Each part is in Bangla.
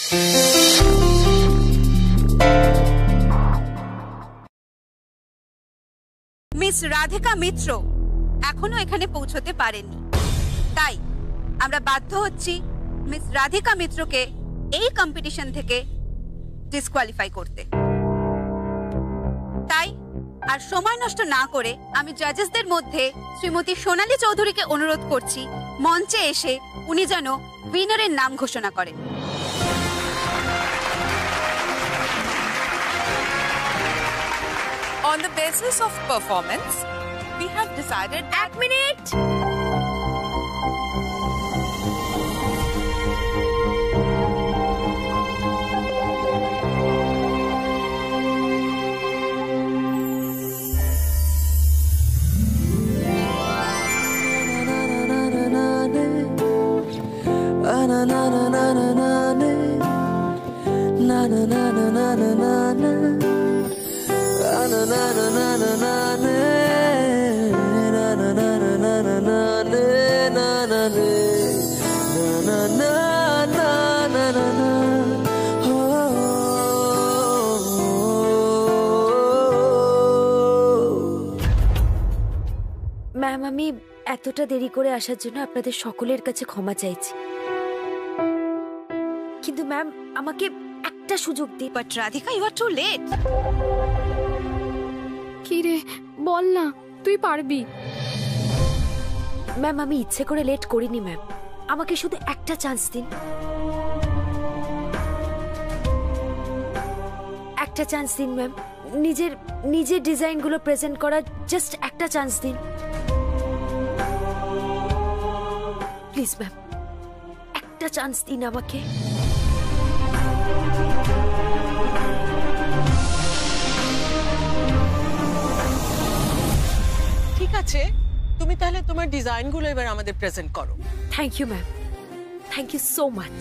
মিস রাধিকা মিত্র এখনো এখানে পৌঁছতে পারেননি, তাই আমরা বাধ্য হচ্ছি মিস রাধিকা মিত্রকে এই কম্পিটিশন থেকে ডিসকোয়ালিফাই করতে। তাই আর সময় নষ্ট না করে আমি জাজেসদের মধ্যে শ্রীমতী সোনালী চৌধুরীকে অনুরোধ করছি মঞ্চে এসে উনি যেন উইনারের নাম ঘোষণা করেন। On the basis of performance, we have decided... এক মিনিট! ম্যাম, আমি এতটা দেরি করে আসার জন্য আপনাদের সকলের কাছে ক্ষমা চাইছি, কিন্তু ম্যাম আমাকে একটা সুযোগ দিন। But Radhika, you are too late. কি রে, বল না, তুই পারবি। ম্যাম, আমি ইচ্ছে করে লেট করিনি ম্যাম, আমাকে শুধু একটা চান্স দিন, একটা চান্স দিন ম্যাম। নিজের ডিজাইনগুলো প্রেজেন্ট করার জাস্ট একটা চান্স দিন প্লিজ ম্যাম, একটা চান্স দিন আমাকে। ঠিক আছে, তুমি তাহলে তোমার ডিজাইনগুলো এবার আমাদের প্রেজেন্ট করো। Thank you ma'am, thank you so much.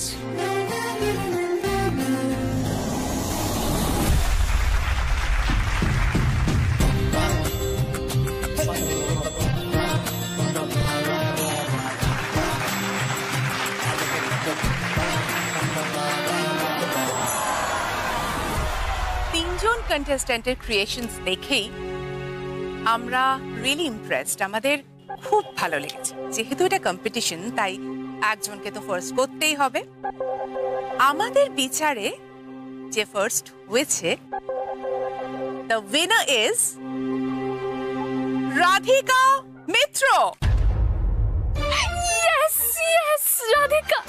তিনজন কন্টেস্ট্যান্টের ক্রিয়েশনস দেখেই আমরা রিয়েলি ইমপ্রেসড, আমাদের খুব ভালো লেগেছে। যেহেতু এটা কম্পিটিশন, তাই একজনকে তো ফার্স্ট করতেই হবে। আমাদের বিচারে যে ফার্স্ট হয়েছে, the winner is Radhika Mitra. Yes yes, Radhika.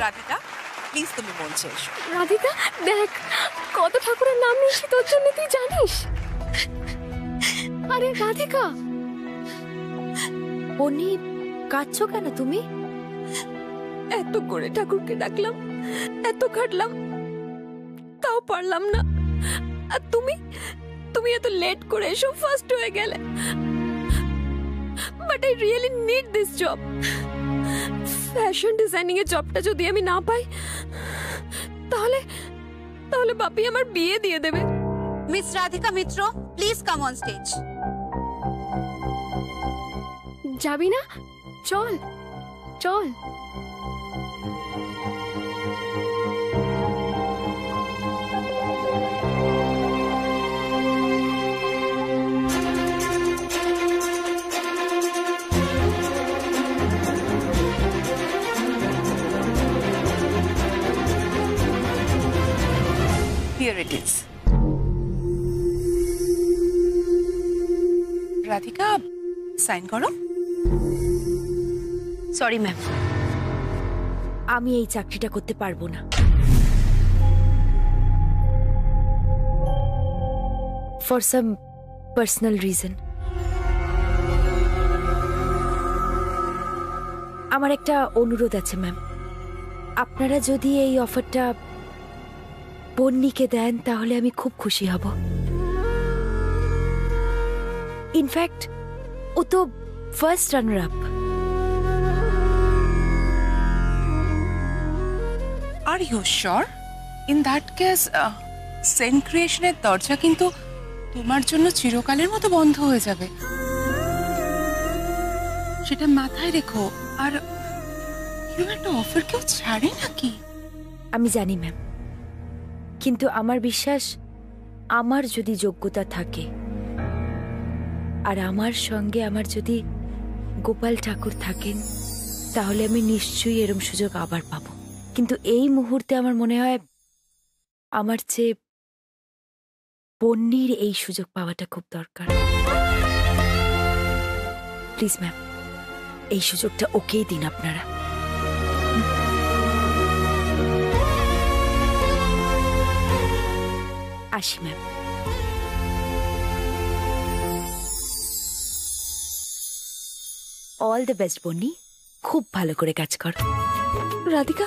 Radhika, please তুমি মঞ্চে এসো। রাধিকা, দেখ কত ঠাকুরের নাম নিয়েছি তোর জন্য, তুই জানিস? আরে রাধিকা, বনি, কাঁদছো কেন তুমি? এত করে ঠাকুরকে ডাকলাম, এত খাটলাম, তাও পারলাম না। আর তুমি এত লেট করে এসো, ফার্স্ট হয়ে গেলে। But I really need this job. Fashion designing এর জবটা যদি আমি না পাই, তাহলে বাপি আমার বিয়ে দিয়ে দেবে। Miss Radhika Mitra, please come on stage. যাবি না? চল চল। Here it is. Radhika, sign করো। সরি ম্যাম, আমি এই চাকরিটা করতে পারবো না। For some personal reason. আমার একটা অনুরোধ আছে ম্যাম, আপনারা যদি এই অফারটা বন্নিকে দেন তাহলে আমি খুব খুশি হব। ইনফ্যাক্ট ও তো first runner up. Are you sure? In that case Sen ক্রিয়েশনের দরজা কিন্তু তোমার জন্য চিরকালের মতো বন্ধ হয়ে যাবে, সেটা মাথায় রেখো। আর এরকম একটা অফার কেউ ছাড়ে নাকি? আমি জানি ম্যাম, কিন্তু আমার বিশ্বাস আমার যদি যোগ্যতা থাকে আর আমার সঙ্গে আমার যদি গোপাল ঠাকুর থাকেন তাহলে আমি নিশ্চয়ই এরম সুযোগ আবার পাবো। কিন্তু এই মুহূর্তে আমার মনে হয় আমার চেয়ে বন্নির এই সুযোগ পাওয়াটা খুব দরকার। প্লিজ ম্যাম, এই সুযোগটা ওকেই দিন আপনারা। আসি ম্যাম। অল দ্য বেস্ট বন্নি, খুব ভালো করে কাজ কর। রাধিকা,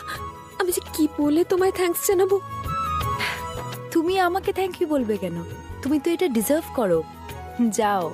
আমি যে কি বলে তোমায় থ্যাঙ্কস জানাবো? তুমি আমাকে থ্যাংক ইউ বলবে কেন? তুমি তো এটা ডিজার্ভ করো। যাও।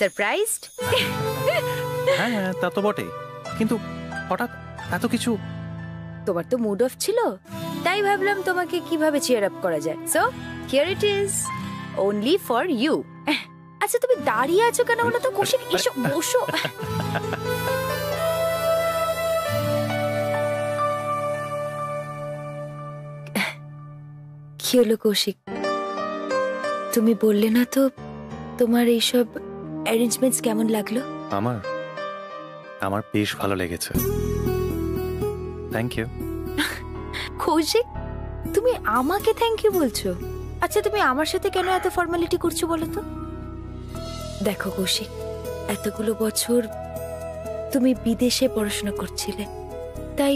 সারপ্রাইজড? হ্যাঁ তা তো বটেই, কিন্তু হঠাৎ এত কিছু। তোমার তো মুড অফ ছিল, তাই ভাবলাম তোমাকে কিভাবে চিয়ার আপ করা যায়। So here it is, only for you. আচ্ছা তুমি দাঁড়িয়ে আছো কেন বলো তো? কৌশিক এসো, বসো। কি হলো কৌশিক, তুমি বললে না তো তোমার এইসব অ্যারেঞ্জমেন্টস কেমন লাগলো? আমার বেশ ভালো লেগেছে, থ্যাংক ইউ। কৌশিক, তুমি আমাকে থ্যাংক ইউ বলছো? আচ্ছা তুমি আমার সাথে কেন এত ফর্মালিটি করছো বলো তো? দেখো কৌশিক, এতগুলো বছর তুমি বিদেশে পড়াশোনা করছিলে, তাই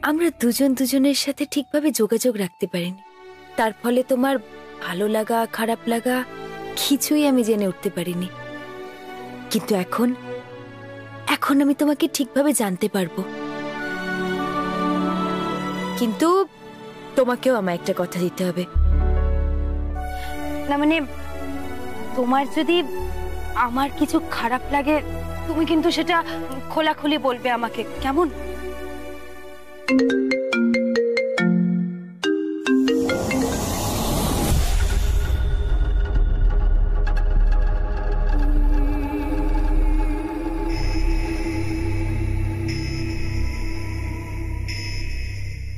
আমরা দুজন দুজনের সাথে ঠিকভাবে যোগাযোগ রাখতে পারিনি। তার ফলে তোমার ভালো লাগা খারাপ লাগা কিছুই আমি জেনে উঠতে পারিনি। কিন্তু এখন আমি তোমাকে ঠিকভাবে জানতে পারবো। কিন্তু তোমাকেও আমায় একটা কথা দিতে হবে। না মানে, তোমার যদি আমার কিছু খারাপ লাগে তুমি কিন্তু সেটা খোলাখুলি বলবে আমাকে, কেমন?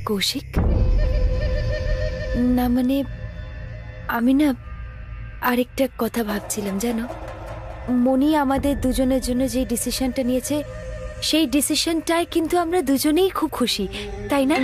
কৌশিক, না মানে আমি না আরেকটা কথা ভাবছিলাম জানো, মনি আমাদের দুজনের জন্য যে ডিসিশনটা নিয়েছে সেই ডিসিশনটায় কিন্তু আমরা দুজনেই খুব খুশি, তাই না?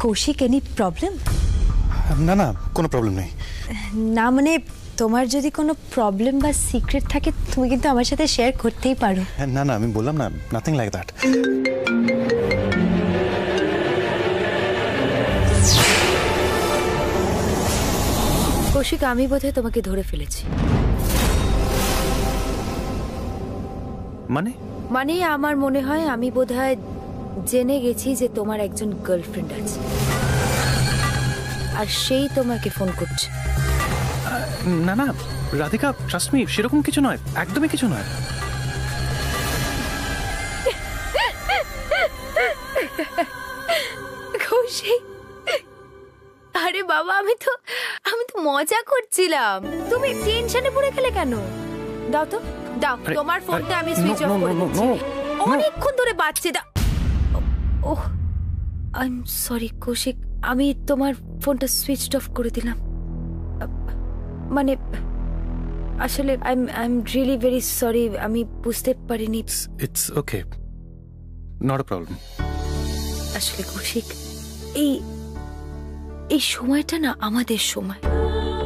Koushik, any problem? না না, কোনো প্রবলেম নেই। না মানে তোমার যদি কোনো প্রবলেম বা সিক্রেট থাকে তুমি কিন্তু আমার সাথে শেয়ার করতেই পারো। না না, আমি বললাম না, নাথিং লাইক দ্যাট। কৌশিক, আমি বোধহয় তোমাকে ধরে ফেলেছি। মানে আমার মনে হয় আমি বোধহয় জেনে গেছি যে তোমার একজন গার্লফ্রেন্ড আছে আর সেই তোমাকে ফোন করছে। না না রাধিকা, ট্রাস্ট মি, সেরকম কিছু নয়, একদমই কিছু নয়। কৌশিক, আরে বাবা, আমি তো মজা করছিলাম, তুমি টেনশনে পড়ে গেলে কেন? দাও তো, দাও তোমার ফোনটা আমি সুইচ অফ করে দিচ্ছি। ও অনেকক্ষণ ধরে বাজছে। Oh I am sorry Koushik, আমি তোমার ফোনটা সুইচ অফ করে দিলাম। মানে আসলে I am really very sorry, আমি বুঝতে পারিনি। It's okay, not a problem. আসলে কৌশিক, এই সময়টা না আমাদের সময়।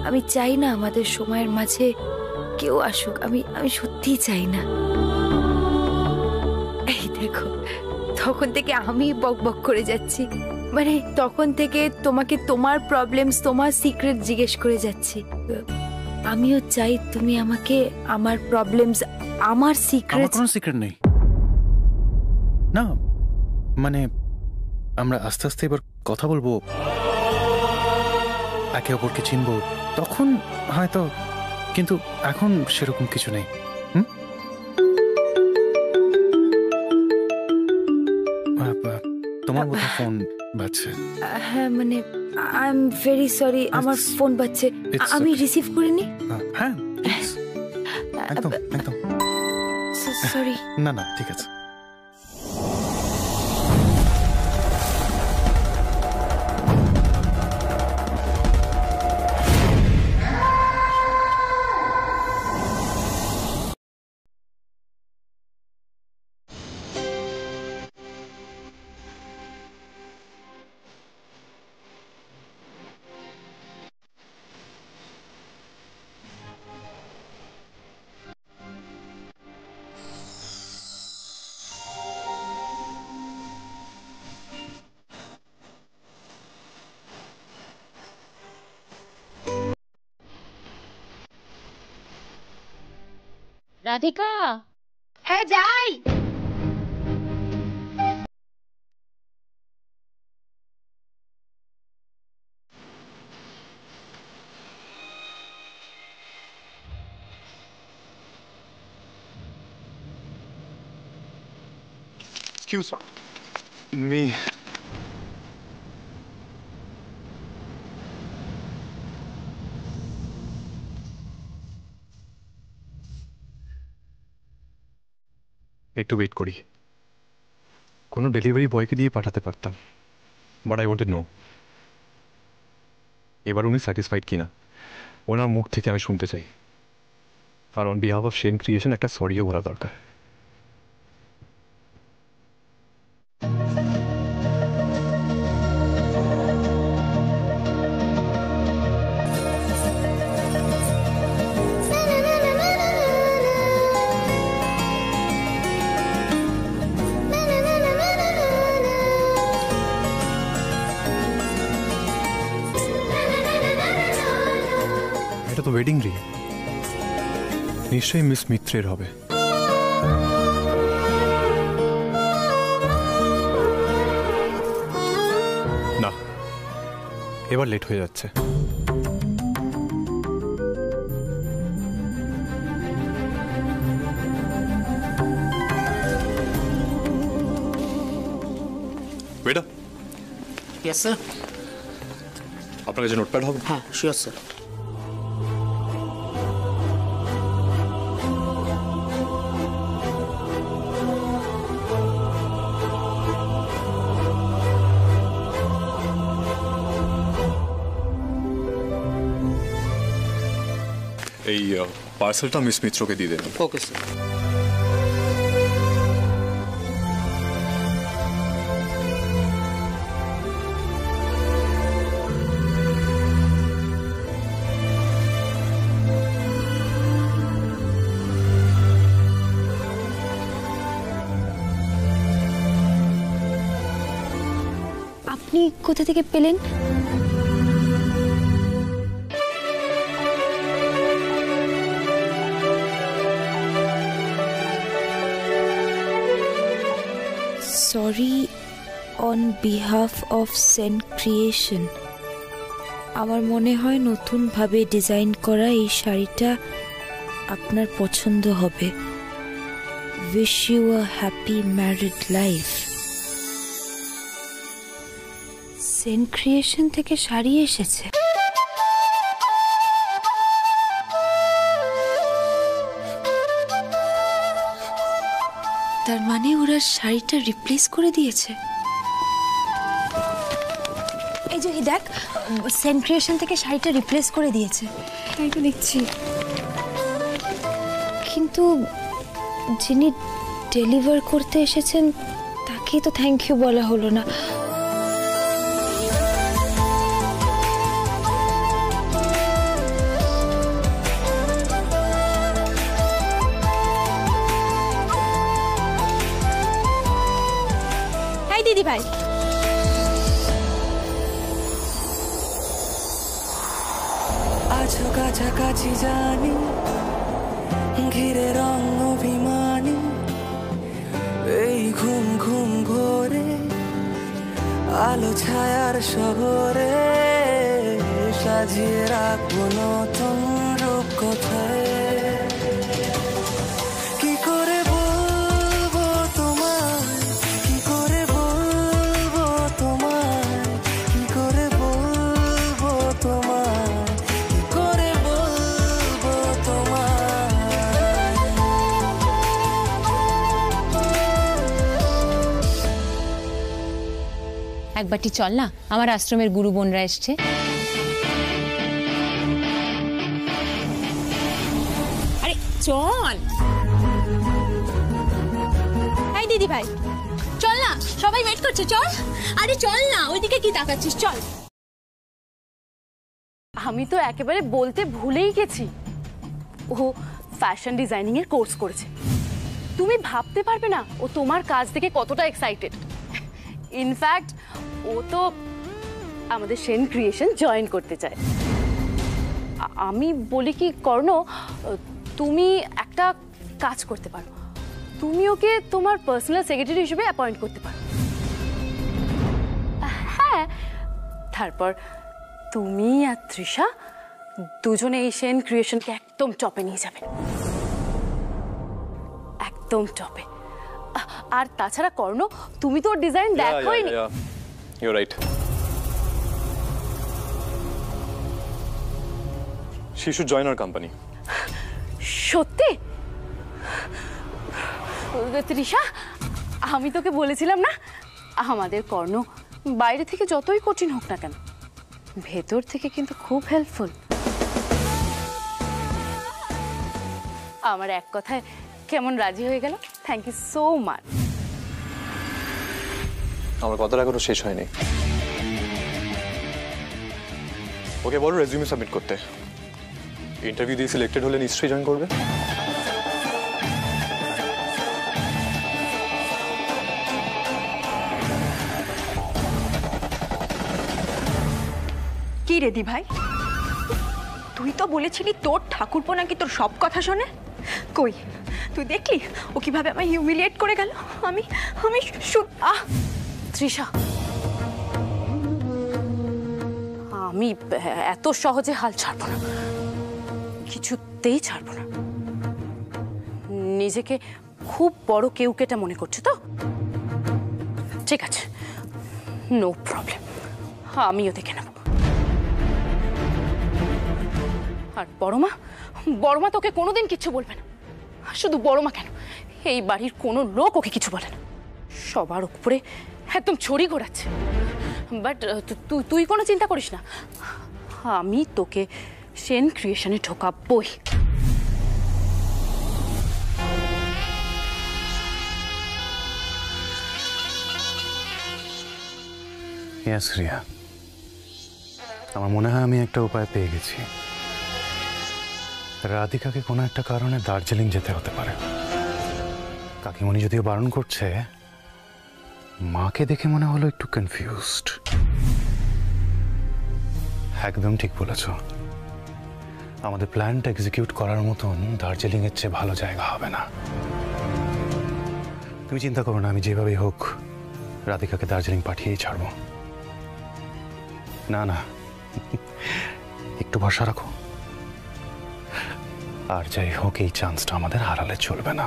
আমি চাই না আমাদের সময়ের মাঝে কেউ আসুক, আমি সত্যিই চাই না। এই দেখো, তখন থেকে আমি বক বক করে যাচ্ছি, মানে তখন থেকে তোমাকে তোমার প্রবলেমস, তোমার সিক্রেট জিজ্ঞেস করে যাচ্ছি। আমিও চাই তুমি আমাকে আমার প্রবলেমস, আমার সিক্রেট। কোনো সিক্রেট নেই না, মানে আমরা আস্তে আস্তে এবার কথা বলবো, একে অপরকে চিনবো, তখন হয়তো, কিন্তু এখন সেরকম কিছু নেই। তোমার মতো ফোন বাজছে। হ্যাঁ মানে আই এম ভেরি সরি, আমার ফোন বাজছে, আমি রিসিভ করিনি। হ্যাঁ একদম একদম সরি। না না ঠিক আছে। রাধিকা, হ্যাঁ যাই। Excuse me. একটু ওয়েট করি, কোনো ডেলিভারি বয়কে দিয়ে পাঠাতে পারতাম, বাট আই ওয়ান্টেড নো এবার উনি স্যাটিসফাইড কিনা, ওনার মুখ থেকে আমি শুনতে চাই। আর on behalf of Sen Creation একটা সরিও বলা দরকার। এটা তো ওয়েডিং রিং, নিশ্চয়ই মিস মিত্রের হবে। না, এবার লেট হয়ে যাচ্ছে। Waiter, yes sir. আপনার কাছে নোটপ্যাড হবে? হ্যাঁ শিওর স্যার। এই পার্সেলটা মিস মিত্রকে দিয়ে দেবেন। Okay sir. আপনি কোথা থেকে পেলেন? Sorry on behalf of Sen creation. আমার মনে হয় নতুনভাবে ডিজাইন করা এই শাড়িটা আপনার পছন্দ হবে। Wish you a happy married life. Sen creation থেকে শাড়ি এসেছে। তার মানে ওরা শাড়িটা রিপ্লেস করে দিয়েছে। এই যে দেখ, সেন ক্রিয়েশন থেকে শাড়িটা রিপ্লেস করে দিয়েছে। তাই তো দেখছি, কিন্তু যিনি ডেলিভার করতে এসেছেন তাকেই তো থ্যাংক ইউ বলা হলো না। হাই দিদি ভাই, আছো কাছাকাছি জানি, ঘিরে রং অভিমানী, এই ঘুম ঘুম ভোরে আলো ছায়ার শহরে সাজিয়ে রাখবো নতুন রূপ কোথায়। কি করে বলবো তোমায়, কি করে বলবো তোমায়, কি করে বলবো তোমায়, কি করে বলবো তোমায়। একবারটি চল না, আমার আশ্রমের গুরু বোনরা এসছে। আরে চল। হাই দিদি ভাই, চল না, সবাই ওয়েট করছে, চল। আরে চল না, ওইদিকে কি তাকাচ্ছিস, চল। আমি তো একেবারে বলতে ভুলেই গেছি, ও ফ্যাশন ডিজাইনিং এর কোর্স করেছে। তুমি ভাবতে পারবে না ও তোমার কাজ থেকে কতটা এক্সাইটেড। ইনফ্যাক্ট ও তো আমাদের সেন ক্রিয়েশন জয়েন করতে চায়। আমি বলি কি কর্ণ, তুমি একটা কাজ করতে পারো, তুমি ওকে তোমার পার্সোনাল সেক্রেটারি হিসেবে অ্যাপয়েন্ট করতে পারো। হ্যাঁ, তারপর তুমি আর তৃষা দুজনে এই সেন ক্রিয়েশনকে একদম টপে নিয়ে যাবে, একদম টপে। আর তাছাড়া কর্ণ, তুমি তো ওর design দেখোইনি। You're right. She should join our company. সত্যি? তৃষা, আমি তোকে বলেছিলাম না, আমাদের কর্ণ বাইরে থেকে যতই কঠিন হোক না কেন, ভেতর থেকে কিন্তু খুব হেল্পফুল। আমার এক কথায় কেমন রাজি হয়ে গেল। Thank you so much. আমার কথাটা এখনো শেষ হয়নি। ওকে বলো রেজিউমে সাবমিট করতে। ইন্টারভিউ দিয়ে সিলেক্টেড হলে নিশ্চয়ই জয়েন করবে। কি রে দি ভাই, তুই তো বলেছিলি তোর ঠাকুরপো নাকি তোর সব কথা শোনে। কই তুই দেখলি ও কিভাবে আমায় হিউমিলিয়েট করে গেল। আমি আমি তৃষা, আমি এত সহজে হাল ছাড়বো না, কিছুতেই ছাড়বো না। নিজেকে খুব বড় কেউ কেটা মনে করছো তো? ঠিক আছে, নো প্রবলেম, আমিও দেখে নেব। আর বড়মা তোকে কোনোদিন কিচ্ছু বলবে না। শুধু বড়মা কেন, এই বাড়ির কোনো লোক ওকে কিছু বলে না, সবার উপরে একদম ছড়ি ঘোরাচ্ছে। বাট তুই কোনো চিন্তা করিস না, আমি তোকে সেন ক্রিয়েশনে ঢোকাবই। ইয়েস রিয়া, আমার মনে হয় আমি একটা উপায় পেয়ে গেছি। রাধিকাকে কোনো একটা কারণে দার্জিলিং যেতে হতে পারে। কাকিমণি যদিও বারণ করছে, মাকে দেখে মনে হলো একটু কনফিউজড। একদম ঠিক বলেছ, আমাদের প্ল্যানটা এক্সিকিউট করার মতন দার্জিলিং এর চেয়ে ভালো জায়গা হবে না। তুমি চিন্তা করো না, আমি যেভাবেই হোক রাধিকাকে দার্জিলিং পাঠিয়েই ছাড়বো। না না, একটু ভরসা রাখো। আর যাই হোক, এই চান্সটা আমাদের হারালে চলবে না।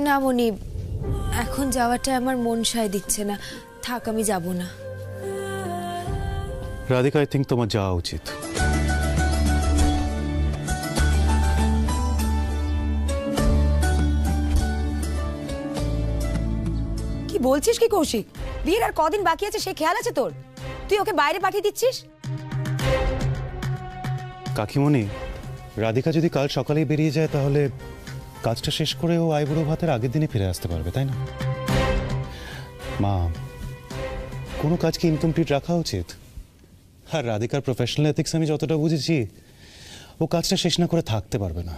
না মনি, এখন যাওয়াটা আমার মন সায় দিচ্ছে না। থাক, আমি যাব না। রাধিকা, আই থিঙ্ক তোমার যাওয়া উচিত। বলছিস কি কৌশিক? বিয়ের আর কদিন বাকি আছে সে খেয়াল আছে তোর? তুই ওকে বাইরে পাঠিয়ে দিচ্ছিস? কাকিমণি, রাধিকা যদি কাল সকালেই বেরিয়ে যায় তাহলে কাজটা শেষ করে ও আইবুড়ো ভাতের আগের দিনে ফিরে আসতে পারবে, তাই না? মা, কোনো কাজকে ইনকমপ্লিট রাখা উচিত। আর রাধিকার প্রফেশনাল এথিক্স আমি যতটা বুঝেছি, ও কাজটা শেষ না করে থাকতে পারবে না।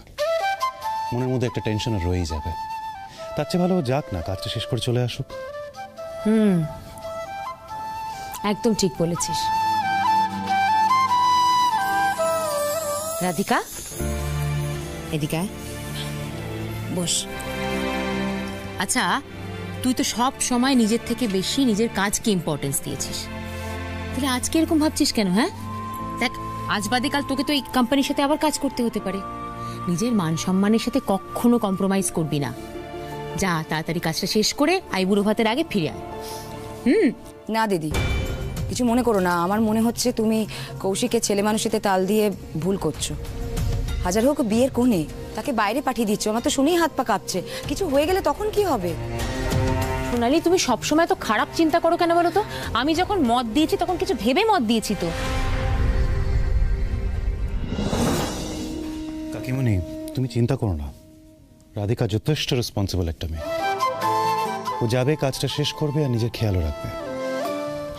মনের মধ্যে একটা টেনশন রয়েই যাবে। তার চেয়ে ভালো ও যাক না, কাজটা শেষ করে চলে আসুক। একদম ঠিক বলেছিস। রাধিকা, এদিকে আয়। বস। আচ্ছা, তুই তো সব সময় নিজের থেকে বেশি নিজের কাজকে ইম্পর্টেন্স দিয়েছিস, তাহলে আজকে এরকম ভাবছিস কেন? হ্যাঁ দেখ, আজ বাদে কাল তোকে তো এই কোম্পানির সাথে আবার কাজ করতে হতে পারে। নিজের মান সম্মানের সাথে কখনো কম্প্রোমাইজ করবি না। যা, তাড়াতাড়ি কাজটা শেষ করে আইবুড়ো ভাতের আগে ফিরে আয়। না দিদি, কিছু মনে করো না। আমার মনে হচ্ছে তুমি কৌশিকের ছেলে মানুষেতে তাল দিয়ে ভুল করছো। হাজার হোক বিয়ের কোণে, তাকে বাইরে পাঠিয়ে দিচ্ছ। আমার তো শুনেই হাত পা কাঁপছে। কিছু হয়ে গেলে তখন কি হবে? সোনালি, তুমি সবসময় তো খারাপ চিন্তা করো কেন বলো তো? আমি যখন মত দিয়েছি তখন কিছু ভেবে মত দিয়েছি তো। কাকিমণি, তুমি চিন্তা করো না। রাধিকা যথেষ্ট রেসপন্সিবল একটা মেয়ে। ও যাবে, কাজটা শেষ করবে আর নিজের খেয়ালও রাখবে,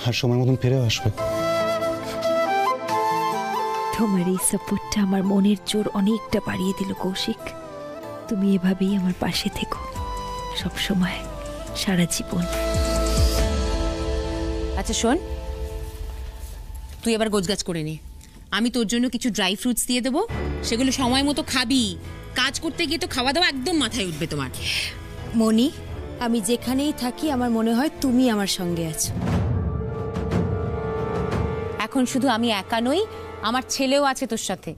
আর সময় মতন ফিরেও আসবে। তোমার এই সাপোর্টটা আমার মনের জোর অনেকটা বাড়িয়ে দিল কৌশিক। তুমি এভাবেই আমার পাশে থেকো সব সময়, সারা জীবন। আচ্ছা শোন, তুই এবার গোছগাছ করে নে। আমি তোর জন্য কিছু ড্রাই ফ্রুটস দিয়ে দেবো, সেগুলো সময় মতো খাবি। কাজ করতে গিয়ে তো খাওয়া দাওয়া একদম মাথায় উঠবে তোমার। মনি, আমি যেখানেই থাকি আমার মনে হয় তুমি আমার সঙ্গে আছো। এখন শুধু আমি একা নই, আমার ছেলেও আছে তোর সাথে।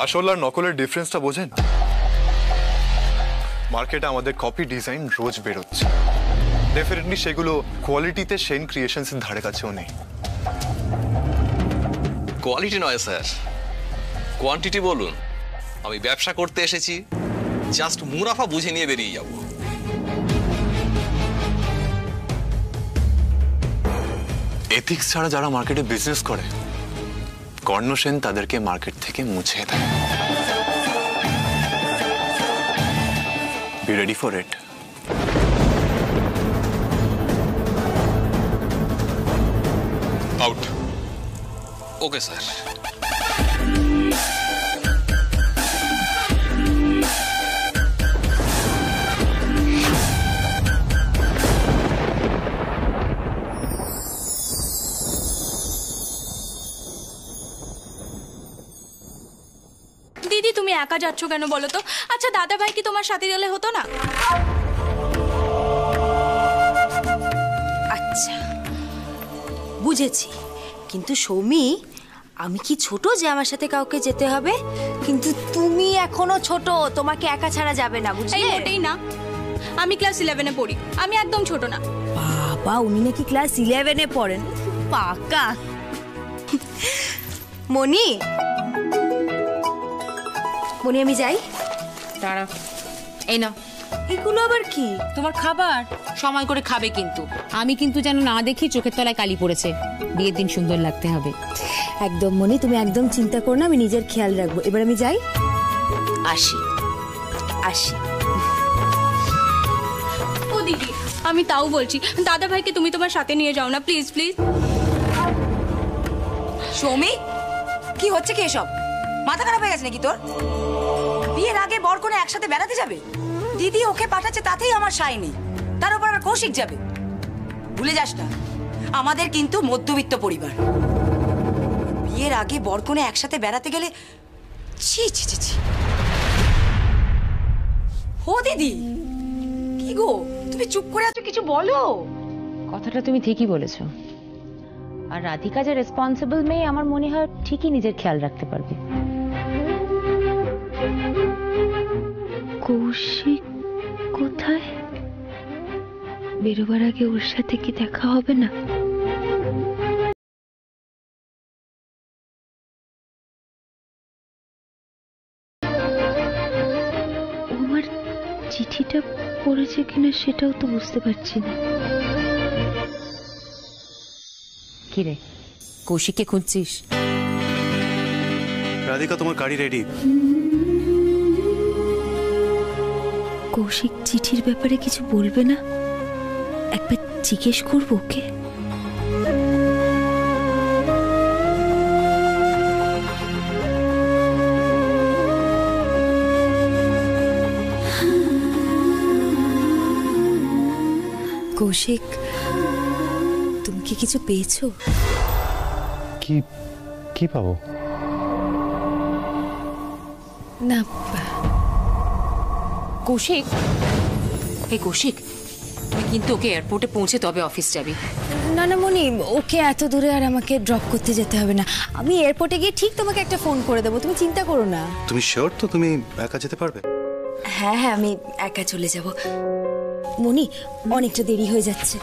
আসল আর নকলের ডিফারেন্সটা বোঝেন? মার্কেটে আমাদের কপি ডিজাইন রোজ বেরোচ্ছে, ডেফিনেটলি সেগুলো কোয়ালিটিতে সেন ক্রিয়েশনসের ধারে কাছেও নেই। কোয়ালিটি নয় স্যার, কোয়ান্টিটি বলুন। আমি ব্যবসা করতে এসেছি, জাস্ট মুনাফা বুঝে নিয়ে বেরিয়ে যাব। এথিক্স ছাড়া যারা মার্কেটে বিজনেস করে, কর্ণ সেন তাদেরকে মার্কেট থেকে মুছে দেয়। Be ready for it. Out. Okay sir. দিদি, তুমি একা যাচ্ছ কেন বলো তো? আচ্ছা, দাদা ভাই কি তোমার সাথে গেলে হতো না? আচ্ছা বুঝেছি, কিন্তু সৌমি, আমি কি ছোট যে আমার সাথে কাউকে যেতে হবে? কিন্তু তুমি এখনো ছোট, তোমাকে একা ছাড়া যাবে না, বুঝলে? মোটেই না, আমি ক্লাস 11-এ পড়ি, আমি একদম ছোট না। বাবা, উনি নাকি ক্লাস 11-এ পড়েন? পাকা। মনি, মনি, আমি যাই। দাঁড়া, এই না, এগুলো আবার কি? তোমার খাবার। সময় করে খাবে কিন্তু। আমি কিন্তু যেন না দেখি চোখের তলায় কালি পড়েছে। বিয়ের দিন সুন্দর লাগতে হবে। একদম মনি, তুমি একদম চিন্তা করো না, আমি নিজের খেয়াল রাখবো। এবার আমি যাই, আসি আসি। ও দিদি, আমি তাও বলছি, দাদা ভাইকে তুমি তোমার সাথে নিয়ে যাও না, প্লিজ প্লিজ। সৌমি, কি হচ্ছে কি এসব? মাথা খারাপ হয়ে গেছে নাকি তোর? বিয়ের আগে বর কোনে একসাথে বেড়াতে যাবে? দিদি ওকে পাঠাচ্ছে, তাতেই আমার সাই নেই। তার উপর আবার কৌশিক যাবে। ভুলে যাস না, আমাদের কিন্তু মধ্যবিত্ত পরিবার। বিয়ের আগে বর কোনে একসাথে বেড়াতে গেলে ছি ছি ছি ছি। ও দিদি, কি গো, তুমি চুপ করে আছো, কিছু বলো। কথাটা তুমি ঠিকই বলেছো। আর রাধিকা যে রেসপন্সিবল মেয়ে, আমার মনে হয় ঠিকই নিজের খেয়াল রাখতে পারবে। কৌশিক কোথায়? বেরোবার আগে ওর সাথে কি দেখা হবে না? লাগছে কিনা সেটাও তো বুঝতে পারছি না। কি রে, কৌশিককে খুঁজছিস? রাধিকা, তোমার গাড়ি রেডি। কৌশিক চিঠির ব্যাপারে কিছু বলবে না? একবার জিজ্ঞেস করবো ওকে। কৌশিক, তুমি কি কিছু পেয়েছো? কি কি পাবো? না। কৌশিক, এই কৌশিক, তুই কিন্তু ওকে এয়ারপোর্টে পৌঁছে তবে অফিস যাবি। না না মনি, ওকে এত দূরে আর আমাকে ড্রপ করতে যেতে হবে না। আমি এয়ারপোর্টে গিয়ে ঠিক তোমাকে একটা ফোন করে দেবো, তুমি চিন্তা করো না। তুমি শিওর তো তুমি একা যেতে পারবে? হ্যাঁ হ্যাঁ, আমি একা চলে যাব। মনি, অনেকটা দেরি হয়ে যাচ্ছে।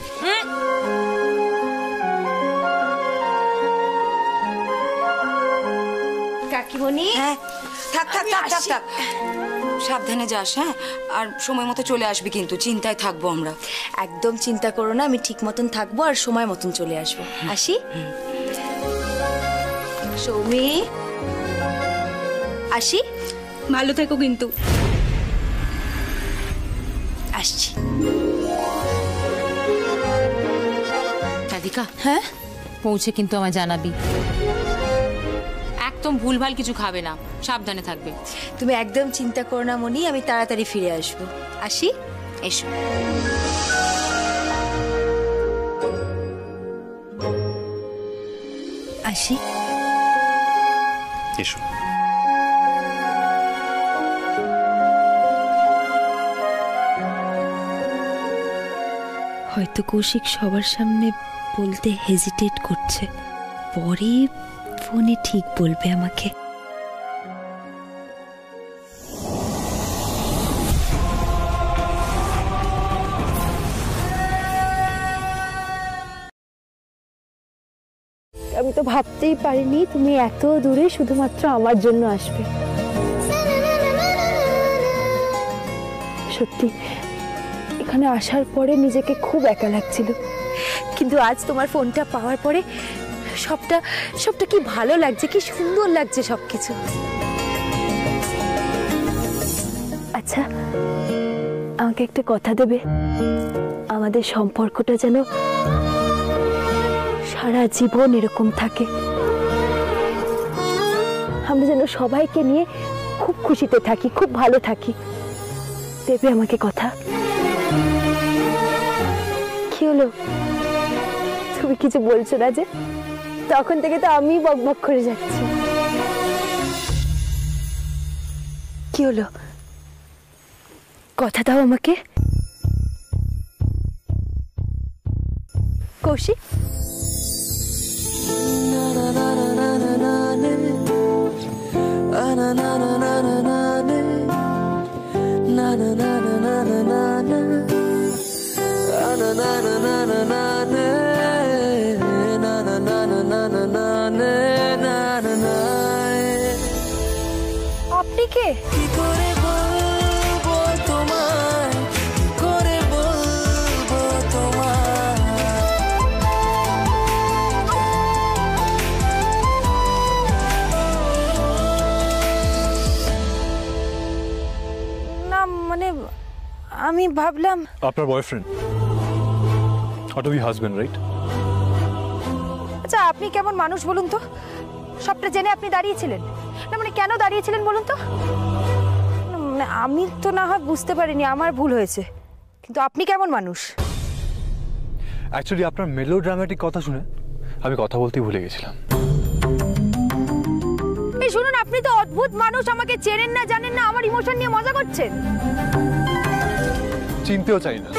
কাকিমণি, হ্যাঁ থাক থাক থাক থাক থাক, সাবধানে যাস। হ্যাঁ, আর সময় মতো চলে আসবি, কিন্তু চিন্তায় থাকবো আমরা। একদম চিন্তা করো না, আমি ঠিক মতন থাকবো আর সময় মতন চলে আসবো। আসি। সৌমি, আসি। ভালো থেকো কিন্তু। আসছি। রাধিকা, হ্যাঁ পৌঁছে কিন্তু আমায় জানাবি। একদম ভুলভাল কিছু খাবে না, সাবধানে থাকবে। তুমি একদম চিন্তা করো না মনি, আমি তাড়াতাড়ি ফিরে আসবো। আসি। এসো। আসি। এসো। হয়তো কৌশিক সবার সামনে বলতে হেজিটেট করছে, পরে ফোনে ঠিক বলবে আমাকে। আমি তো ভাবতেই পারিনি তুমি এত দূরে শুধুমাত্র আমার জন্য আসবে। সত্যি এখানে আসার পরে নিজেকে খুব একা লাগছিল, কিন্তু আজ তোমার ফোনটা পাওয়ার পরে সবটা সবটা কি ভালো লাগছে, কি সুন্দর লাগছে সবকিছু। আচ্ছা, আমাকে একটা কথা দেবে? আমাদের সম্পর্কটা যেন সারা জীবন এরকম থাকে, আমরা যেন সবাইকে নিয়ে খুব খুশিতে থাকি, খুব ভালো থাকি। দেবে আমাকে কথা? কি হলো, তুমি কিছু বলছো না যে? তখন থেকে তো আমি বকবক করে যাচ্ছি। কি হলো, কথা দাও আমাকে। কৌশিক, আপনি কে? কি করে বলবো তোমায়, কি করে বলবো তোমায়। না মানে আমি ভাবলাম আপনার বয়ফ্রেন্ড, অটো বি হাজবেন্ড, রাইট? আচ্ছা, আপনি কেমন মানুষ বলুন তো? সবটা জেনে আপনি দাঁড়িয়েছিলেন না, মানে কেন দাঁড়িয়েছিলেন বলুন তো? মানে আমি তো না হয় বুঝতে পারিনি, আমার ভুল হয়েছে, কিন্তু আপনি কেমন মানুষ? অ্যাকচুয়ালি আপনার মেলো ড্রামাটিক কথা শুনে আমি কথা বলতেই ভুলে গেছিলাম। এই শুনুন, আপনি তো অদ্ভুত মানুষ, আমাকে চেনেন না, জানেন না, আমার ইমোশন নিয়ে মজা করছেন। চিনতেও চাই না।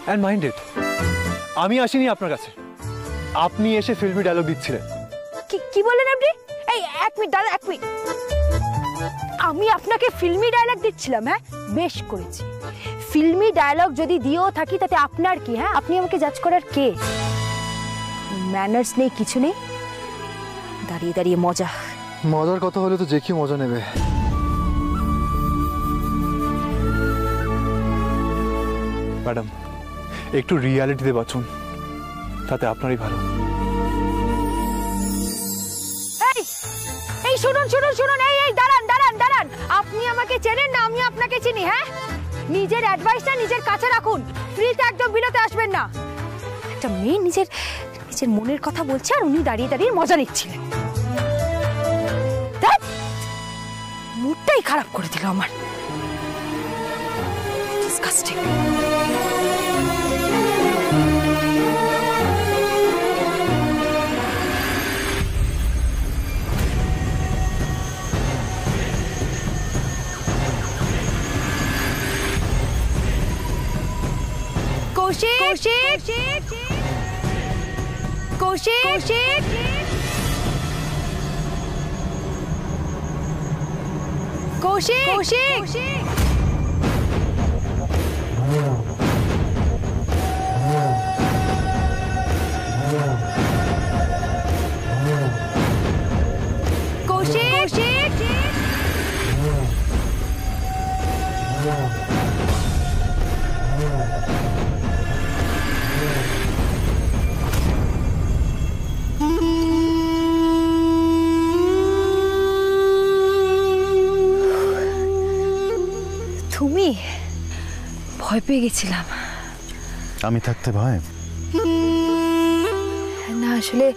অ্যান্ড মাইন্ড ইট, আমি আসিনি আপনার কাছে, আপনি এসে ফিল্মি ডায়লগ দিচ্ছিলেন। কি বলেন আপনি? এই এক মিনিট দাদা, এক মিনিট। আমি আপনাকে ফিল্মি ডায়লগ দিচ্ছিলাম? হ্যাঁ, বেশ করেছি। ফিল্মি ডায়লগ যদি দিয়েও থাকি তাতে আপনার কি? হ্যাঁ, আপনি আমাকে জাজ করার কে? ম্যানার্স নেই, কিছু নেই, দাঁড়িয়ে দাঁড়িয়ে মজা। মজার কথা হলে তো যে কি মজা নেবে। ম্যাডাম, একটু রিয়ালিটিতে বাঁচুন, তাতে আপনারই ভালো। এই শুনুন শুনুন শুনুন, এই দাঁড়ান দাঁড়ান দাঁড়ান, আপনি আমাকে চেনেন না, আমি আপনাকে চিনি। হ্যাঁ, নিজের অ্যাডভাইসটা নিজের কাছে রাখুন, ফ্রিতে একদম বিরতে আসবেন না। একটা মেয়ে নিজের নিজের মনের কথা বলছে আর উনি দাঁড়িয়ে দাঁড়িয়ে মজা নিচ্ছিলেন। মুডটাই খারাপ করে দিল আমার। ডিসকাস্টিং। কৌশিক, কৌশিক, কৌশিক, কৌশিক, কৌশিক, তুমি? ভয় পেয়ে গেছিলাম। আমি থাকতে ভয়? না, আসলে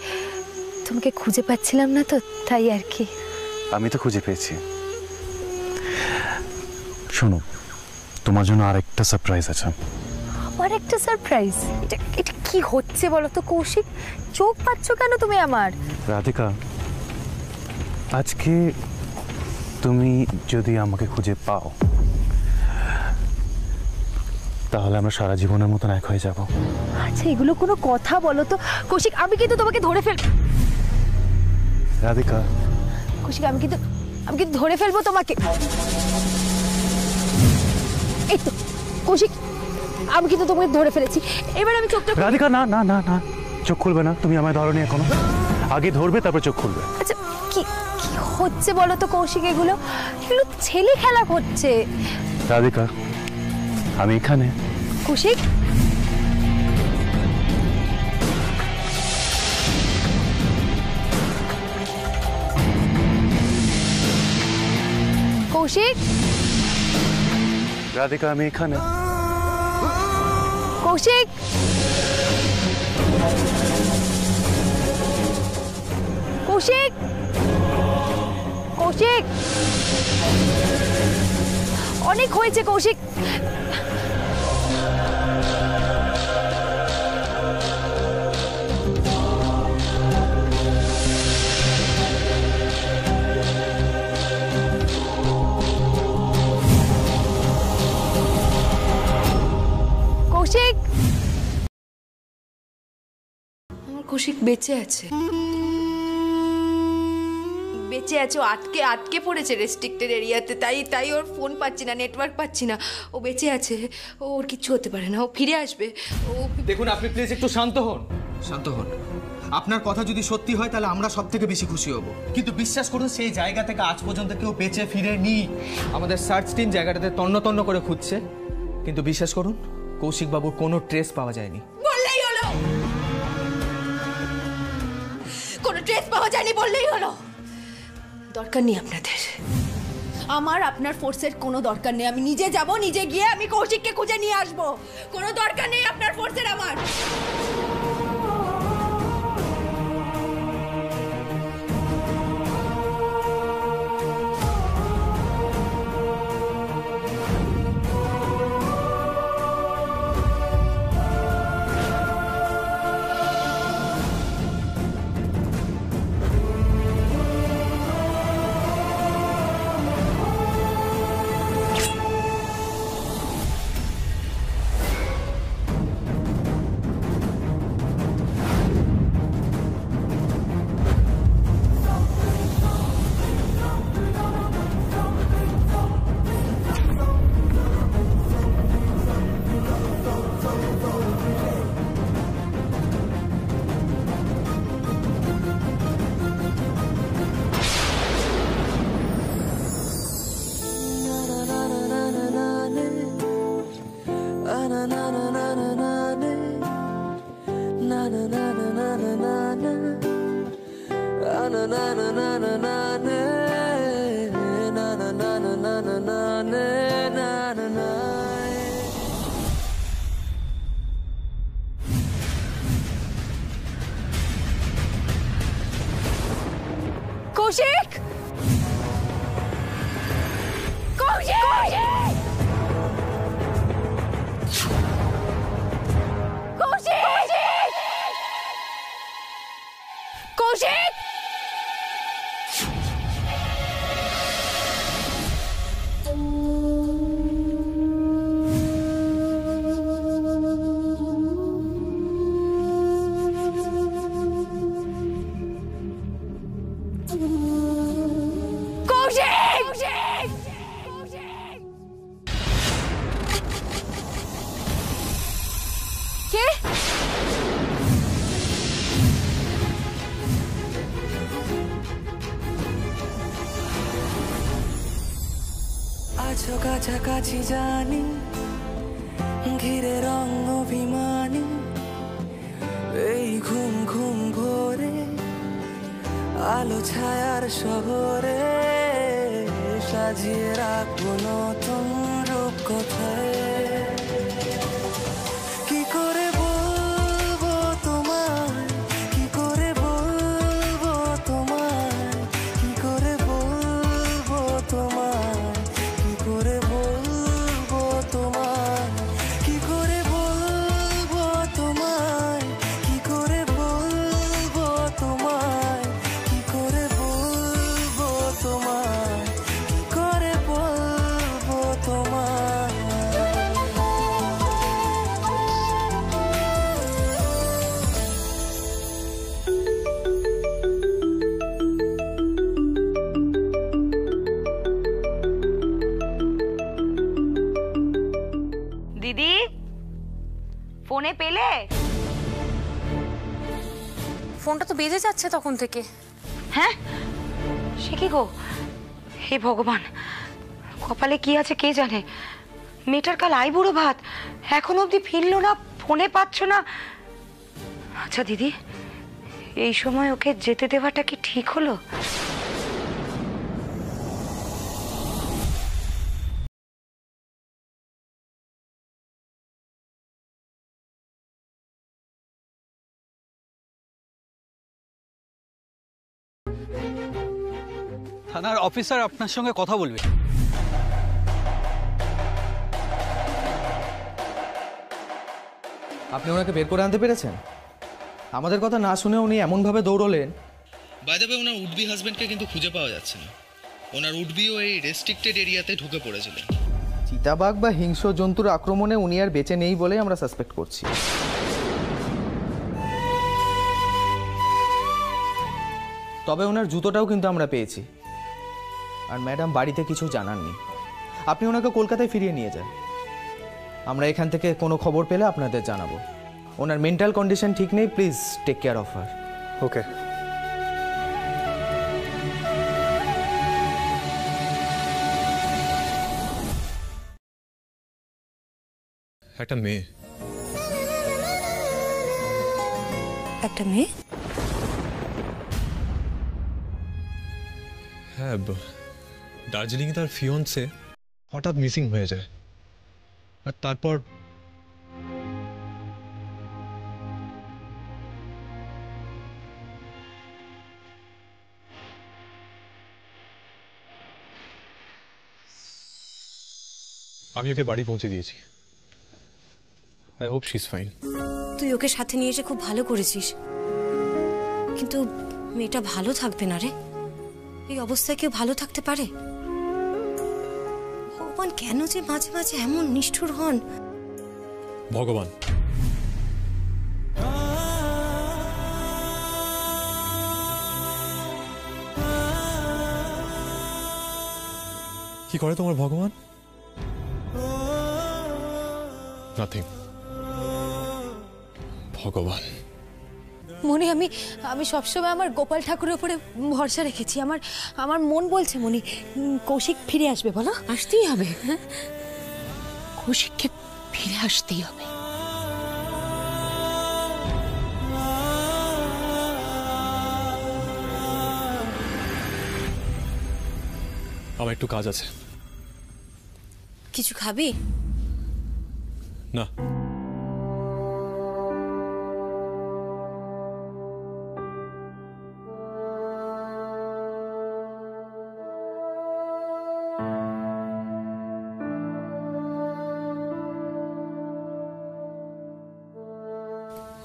তোমাকে খুঁজে পাচ্ছিলাম না তো, তাই আর কি। আমি তো খুঁজে পেয়েছি। শোনো, তোমার জন্য আরেকটা সারপ্রাইজ আছে। আবার একটা সারপ্রাইজ? এটা এটা কি হচ্ছে বলো তো কৌশিক? চোখ পাচ্ছ কেন তুমি আমার? রাধিকা, আজকে তুমি যদি আমাকে খুঁজে পাও তাহলে আমরা সারা জীবনের মতন এক হয়ে যাব। আচ্ছা, এগুলো কোনো কথা বলো তো কৌশিক? আমি কিন্তু তোমাকে ধরে রাধিকা, কৌশিক, আমি কিন্তু ধরে ফেলবো তোমাকে। এই তো কৌশিক, আমি কিন্তু তোমাকে ধরে ফেলেছি। এবার আমি চোখটা। রাধিকা, না না না না, চোখ খুলবে না। তুমি আমায় ধরনি এখনো। আগে ধরবে, তারপর চোখ খুলবে। আচ্ছা, কি কি হচ্ছে বলো তো কৌশিক? এগুলো ছেলে খেলা হচ্ছে। রাধিকা, আমি এখানে। কৌশিক, কৌশিক, রাধিকা, আমি এখানে। কৌশিক, কৌশিক, কৌশিক, অনেক হয়েছে কৌশিক। কৌশিক, আমার কৌশিক বেঁচে আছে, বেঁচে আছে। ও আটকে পড়েছে রেস্ট্রিক্টেড এরিয়াতে, তাই ওর ফোন পাচ্ছি না, নেটওয়ার্ক পাচ্ছি না। ও বেঁচে আছে, ওর কিচ্ছু হতে পারে না, ও ফিরে আসবে। দেখুন, আপনি প্লিজ একটু শান্ত হন। শান্ত হন। আপনার কথা যদি সত্যি হয় তাহলে আমরা সব থেকে বেশি খুশি হব, কিন্তু বিশ্বাস করুন সেই জায়গা থেকে আজ পর্যন্ত কেউ বেঁচে ফিরেনি। আমাদের সার্চ টিম জায়গাটাতে তন্ন তন্ন করে খুঁজছে, কিন্তু বিশ্বাস করুন কৌশিক বাবুর কোনো ট্রেস পাওয়া যায়নি। বললেই হলো, কোনো ট্রেস পাওয়া যায়নি বললেই হলো। দরকার নেই আপনাদের, আমার আপনার ফোর্সের কোনো দরকার নেই। আমি নিজে যাব, নিজে গিয়ে আমি কৌশিককে খুঁজে নিয়ে আসবো। কোনো দরকার নেই আপনার ফোর্সের আমার। na na na na na na na na na na na na na na na na na na. Kaushik! Kaushik! Kaushik! Kaushik! আছো কাছাকাছি জানি ঘিরে রং অভিমানী এই ঘুম ঘুম ভোরে আলো ছায়ার শহরে সাজিয়ে রাখবো নতুন রূপ কোথায় কি করে বলবো তোমায় কি করে বলবো তোমায় কি করে বলবো তোমায় কি করে বলবো তোমায় কি করে বলবো তোমায় কি করে বলবো তোমায় কি করে বলবো তোমায় কি করে বলবো তোমায় দিদি ফোনে পেলে? ফোনটা তো বেজে যাচ্ছে তখন থেকে। হ্যাঁ সে কি গো, হে ভগবান, কপালে কি আছে কে জানে। মেয়েটার কাল আইবুড়ো ভাত, এখন অবধি ফিরলো না, ফোনে পাচ্ছ না। আচ্ছা দিদি, এই সময় ওকে যেতে দেওয়াটা কি ঠিক হলো? থানার অফিসার আপনার সঙ্গে কথা বলবে। আপনি ওনাকে বের করে আনতে পেরেছেন? আমাদের কথা না শুনে উনি এমনভাবে দৌড়লেন। বাই দ্য ওয়ে, ওনার উডবি হাজবেন্ডকে কিন্তু খুঁজে পাওয়া যাচ্ছে না। ওনার উডবিও এই রেস্ট্রিক্টেড এরিয়াতে ঢুকে পড়েছিলেন। চিতাবাঘ বা হিংস্র জন্তুর আক্রমণে উনি আর বেঁচে নেই বলেই আমরা সাসপেক্ট করছি। তবে ওনার জুতোটাও কিন্তু আমরা পেয়েছি। আর ম্যাডাম বাড়িতে কিছু জানাননি। আপনি ওনাকে কলকাতায় ফিরিয়ে নিয়ে যান, আমরা এখান থেকে কোনো খবর পেলে আপনাদের জানাবো। ওনার মেন্টাল কন্ডিশন ঠিক নেই, please take care of her. Okay. একটা মেয়ে। একটা মেয়ে? হ্যাঁ, দার্জিলিংয়ে তার ফিয়ন্সে হঠাৎ মিসিং হয়ে যায়, আর তারপর আমি ওকে বাড়ি পৌঁছে দিয়েছি। I hope she is fine. তুই ওকে সাথে নিয়ে এসে খুব ভালো করেছিস, কিন্তু মেয়েটা ভালো থাকবে না রে। এই অবস্থায় কেউ ভালো থাকতে পারে? ভগবান কেন যে মাঝে মাঝে এমন নিষ্ঠুর হন। ভগবান কি করে তোমার ভগবান? নাথিং। ভগবান মনি, আমি সবসময় আমার গোপাল ঠাকুরের উপরে ভরসা রেখেছি। আমার মন বলছে মনি, কৌশিক ফিরে আসবে। বলো, আসতেই হবে। কৌশিককে ফিরে আসতেই হবে। আমার একটু কাজ আছে। কিছু খাবি? না।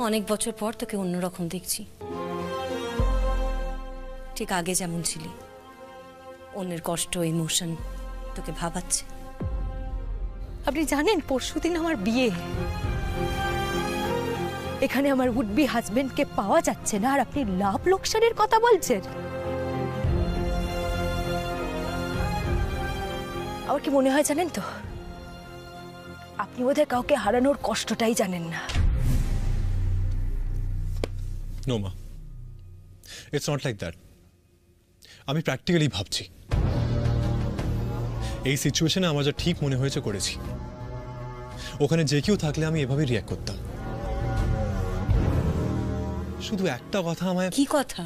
অনেক বছর পর তোকে অন্যরকম দেখছি, ঠিক আগে যেমন ছিলি। অন্যের কষ্ট, ইমোশন তোকে ভাবাচ্ছে। আপনি জানেন পরশুদিন আমার বিয়ে, এখানে আমার উড বি হাজবেন্ডকে পাওয়া যাচ্ছে না, আর আপনি লাভ লোকসানের কথা বলছেন। আমার কি মনে হয় জানেন তো, আপনি বোধহয় কাউকে হারানোর কষ্টটাই জানেন না। নো মা, ইটস নট লাইক দ্যাট। আমি প্র্যাকটিক্যালি ভাবছি, এই সিচুয়েশনে আমার যা ঠিক মনে হয়েছে করেছি। ওখানে যে কেউ থাকলে আমি এভাবে রিয়াক্ট করতাম। শুধু একটা কথা আমায়। কি কথা?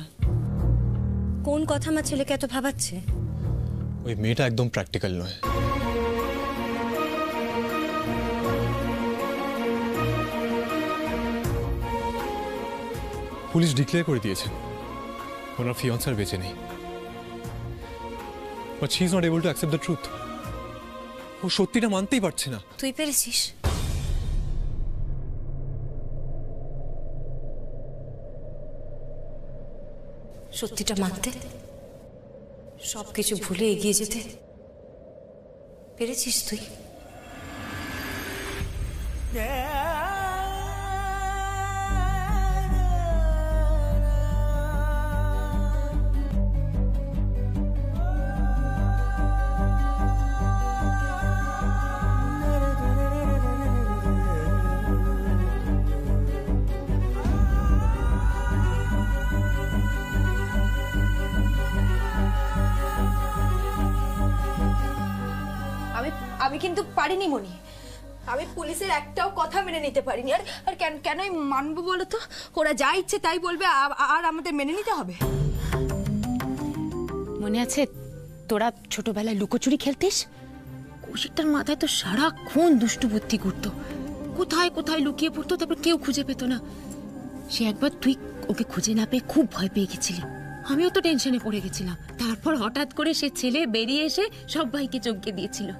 কোন কথা আমার ছেলেকে এত ভাবাচ্ছে? ওই মেয়েটা একদম প্র্যাকটিক্যাল নয়। পুলিশ ডিক্লেয়ার করে দিয়েছে ওনার ফিয়ান্সার বেঁচে নেই, but she is not able to accept the truth. ও সত্যিটা মানতেই পারছে না। তুই পেরেছিস? সত্যিটা মানতে, সবকিছু ভুলে এগিয়ে যেতে পেরেছিস তুই? আমি কিন্তু পারিনি মনি, আমি পুলিশের একটাও কথা মেনে নিতে পারিনি। আর কেনই মানবো বলো তো? ওরা যা ইচ্ছে তাই বলবে আর আমাদের মেনে নিতে হবে। মনে আছে তোরা ছোটবেলায় লুকোচুরি খেলতিস? কৌশিকটার মাথায় তো সারাক্ষণ দুষ্টু বুদ্ধি ঘুরতো, কোথায় কোথায় লুকিয়ে পড়তো, তারপর কেউ খুঁজে পেত না। সে একবার তুই ওকে খুঁজে না পেয়ে খুব ভয় পেয়ে গেছিলি, আমিও তো টেনশনে পড়ে গেছিলাম। তারপর হঠাৎ করে সে ছেলে বেরিয়ে এসে সবাইকে চমকে দিয়েছিল।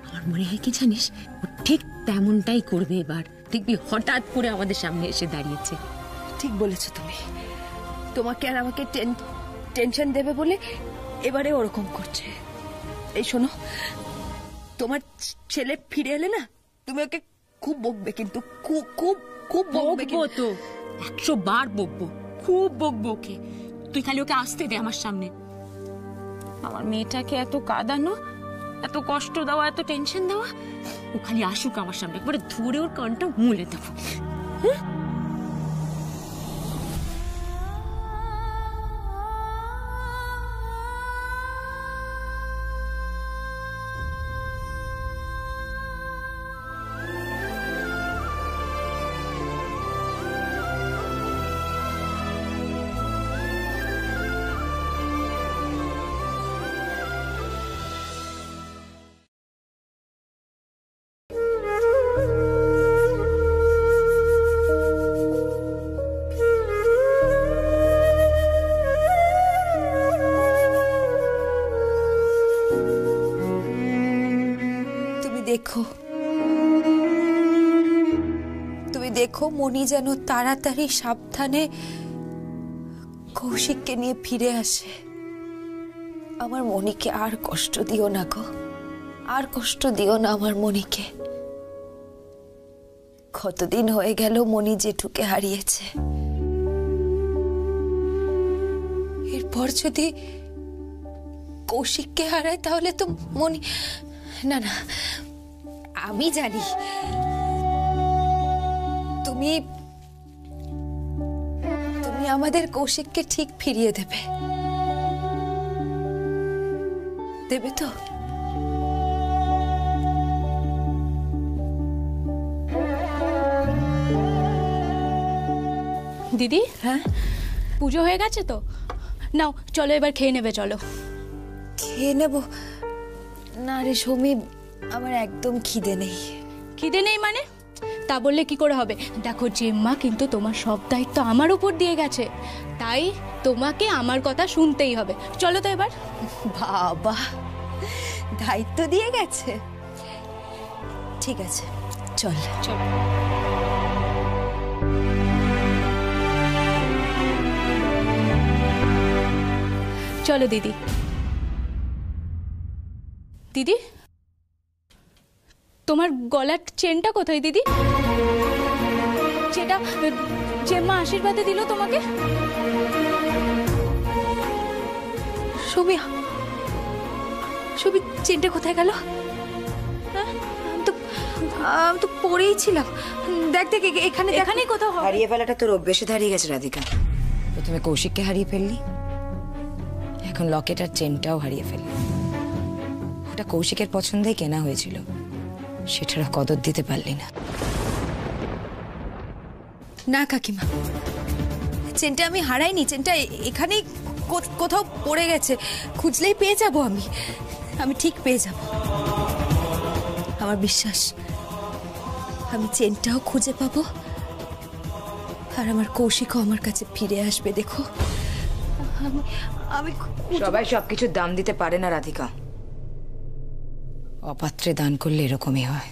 আমার মনে হয় কি জানিস, ও ঠিক তেমনটাই করবে এবার। দেখবি হঠাৎ করে আমাদের সামনে এসে দাঁড়িয়েছে। ঠিক বলেছো তুমি, তোমাকে আর আমাকে টেনশন দেবে বলে এবারে ওরকম করছে। এই শোনো, তোমার ছেলে ফিরে এলে না, তুমি ওকে খুব বকবে, কিন্তু খুব খুব খুব বকবে। তো 100 বার বকবো, খুব বকবো ওকে। তুই খালি ওকে আসতে দে আমার সামনে। আমার মেয়েটাকে এত কাঁদানো, এত কষ্ট দেওয়া, এত টেনশন দেওয়া, ও খালি আসুক আমার সামনে, একবারে ধরে ওর কানটা মুলে দেবো। তুমি দেখো মনি যেন তাড়াতাড়ি সাবধানে কৌশিককে নিয়ে ফিরে আসে। আমার মনিকে আর কষ্ট দিও না গো, আর কষ্ট দিও না আমার মনিকে। কতদিন হয়ে গেল মনি জেঠুকে হারিয়েছে, এরপর যদি কৌশিককে হারায় তাহলে তো মনি। না না, আমি জানি তুমি তুমি আমাদের কৌশিককে ঠিক ফিরিয়ে দেবে, দেবে তো? দিদি, হ্যাঁ পুজো হয়ে গেছে তো? নাও চলো এবার খেয়ে নেবে, চলো। খেয়ে খেয়ে নেব। না রে সৌমি, আমার একদম খিদে নেই। খিদে নেই মানে? তা বললে কি করে হবে? দেখো জেম্মা কিন্তু তোমার সব দায়িত্ব আমার উপর দিয়ে গেছে, তাই তোমাকে আমার কথা শুনতেই হবে। চলো তো এবার। বাবা, দায়িত্ব দিয়ে গেছে? ঠিক আছে, চল চল। চলো দিদি। দিদি, তোমার গলার চেনটা কোথায় দিদি? যেটা জেম্মা আশীর্বাদে দিল তোমাকে। সৌমি, সৌমি চেনটা কোথায় গেল? আমি তো পড়েই ছিলাম। দেখ দেখ, এখানে এখানেই কোথাও হবে। হারিয়ে ফেলাটা তোর অভ্যেসে দাঁড়িয়ে গেছে রাধিকা। প্রথমে কৌশিককে হারিয়ে ফেললি, এখন লকেট আর চেনটাও হারিয়ে ফেললি। ওটা কৌশিকের পছন্দেই কেনা হয়েছিল, সেটারও কদর দিতে পারলি না। না কাকিমা, চেনটা আমি হারাইনি। চেনটা এখানেই কোথাও পড়ে গেছে। খুঁজলেই পেয়ে যাব। আমি ঠিক পেয়ে যাব। আমার বিশ্বাস, আমি চেনটাও খুঁজে পাবো, আর আমার কৌশিকও আমার কাছে ফিরে আসবে। দেখো, আমি সবাই সবকিছুর দাম দিতে পারে না রাধিকা। অপাত্রে দান করলে এরকমই হয়।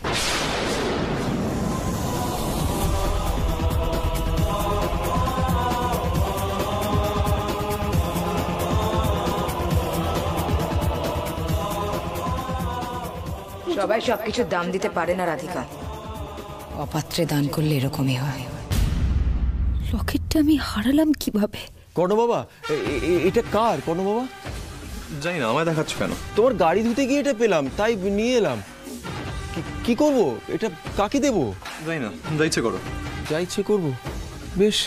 সবাই সবকিছুর দাম দিতে পারে না রাধিকা। অপাত্রে দান করলে এরকমই হয়। লকেটটা আমি হারালাম কিভাবে? কর্ণ বাবা, এটা কার? কর্ণ বাবা, জানি না, আমায় দেখাচ্ছ কেন? তোমার গাড়ি ধুতে গিয়ে এটা পেলাম, তাই নিয়ে এলাম। কি করব? এটা কাকে দেবো? জানি না, যা ইচ্ছে করো। যা ইচ্ছে করবো? বেশ।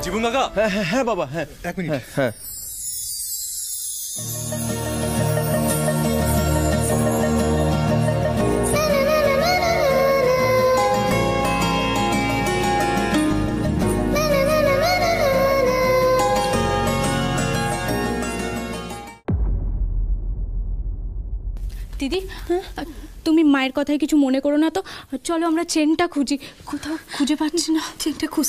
জীবন কাকা। হ্যাঁ হ্যাঁ বাবা, হ্যাঁ এক মিনিট। হ্যাঁ দিদি, তুমি মায়ের কথায় কিছু মনে করো না তো। চলো আমরা চেনটা খুঁজি। কোথাও খুঁজে পাচ্ছি না। চেনটা খুঁজ।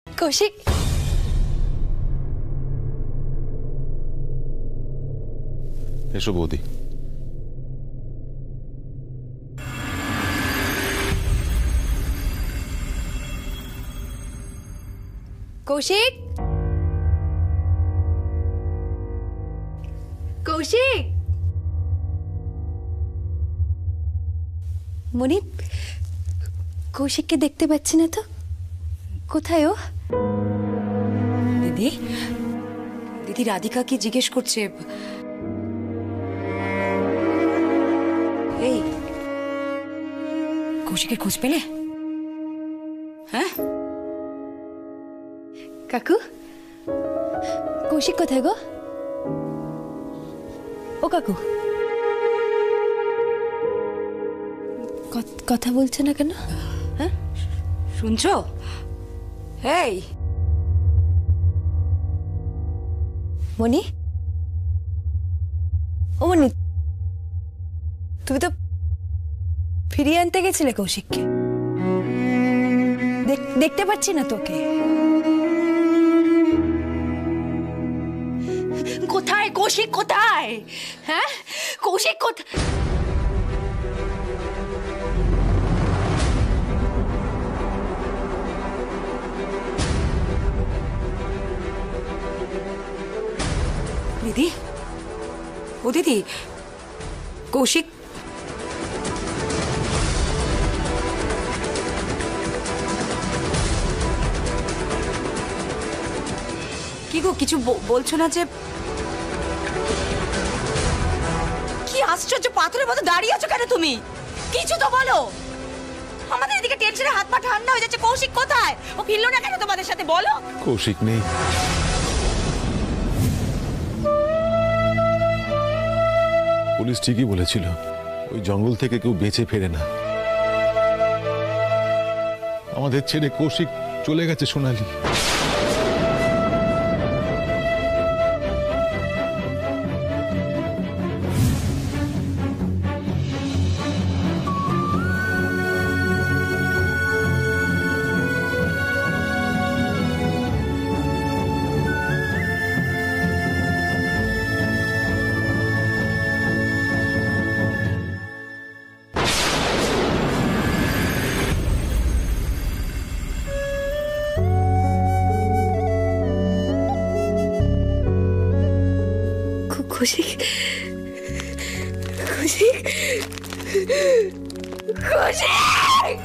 কৌশিক, এসো বৌদি। কৌশিক, কৌশিক। মনি, কৌশিককে দেখতে পাচ্ছি না তো। কোথায় ও? দিদি, দিদি রাধিকা কি জিজ্ঞেস করছে? কৌশিকের খোঁজ পেলে? হ্যাঁ কাকু, কৌশিক কোথায় গো? ও কাকু, কথা বলছে না কেন? হ্যাঁ শুনছো? এই মনি, ও মনি, তুমি তো ফিরিয়ে আনতে গেছিলে কৌশিককে, দেখতে পাচ্ছি না তোকে। কোথায় কৌশিক, কোথায়? হ্যাঁ কৌশিক কোথায়? দিদি, ও দিদি, কৌশিক কি গো, কিছু বলছো না যে? কি আশ্চর্য, পাথরের মতো দাঁড়িয়ে আছো কেন তুমি? কিছু তো বলো। আমাদের এদিকে টেনশনে হাত পা ঠান্ডা হয়ে যাচ্ছে। কৌশিক কোথায়? ও ফিরলো না কেন তোমাদের সাথে, বলো। কৌশিক নেই। পুলিশ ঠিকই বলেছিল, ওই জঙ্গল থেকে কেউ বেঁচে ফেরে না। আমাদের ছেড়ে কৌশিক চলে গেছে সোনালি। কৌশিক, কৌশিক, কৌশিক!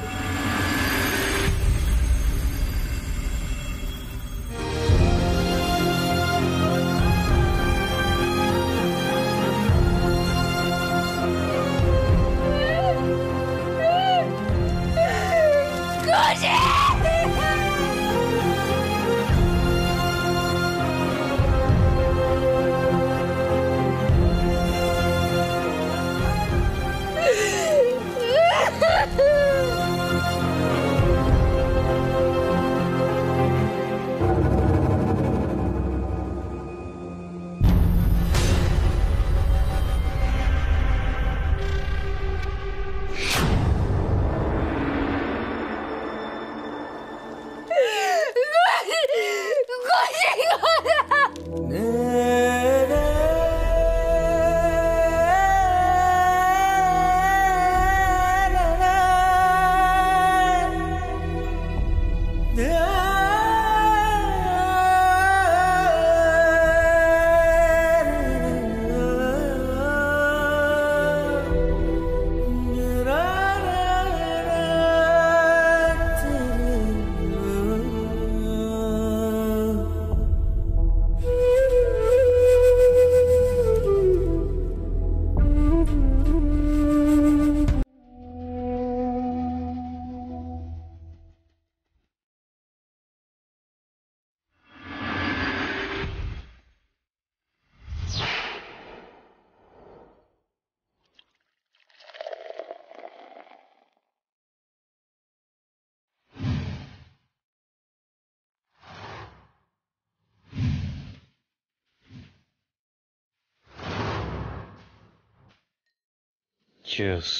Cheers.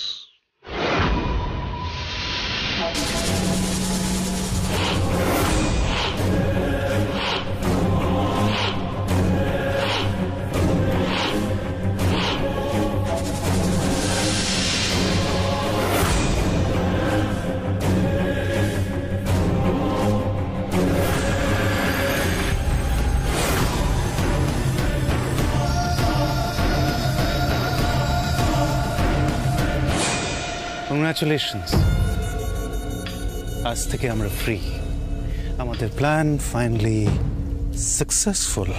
Congratulations. আজ থেকে আমরা ফ্রি। আমাদের প্ল্যান ফাইনালি সাকসেসফুল।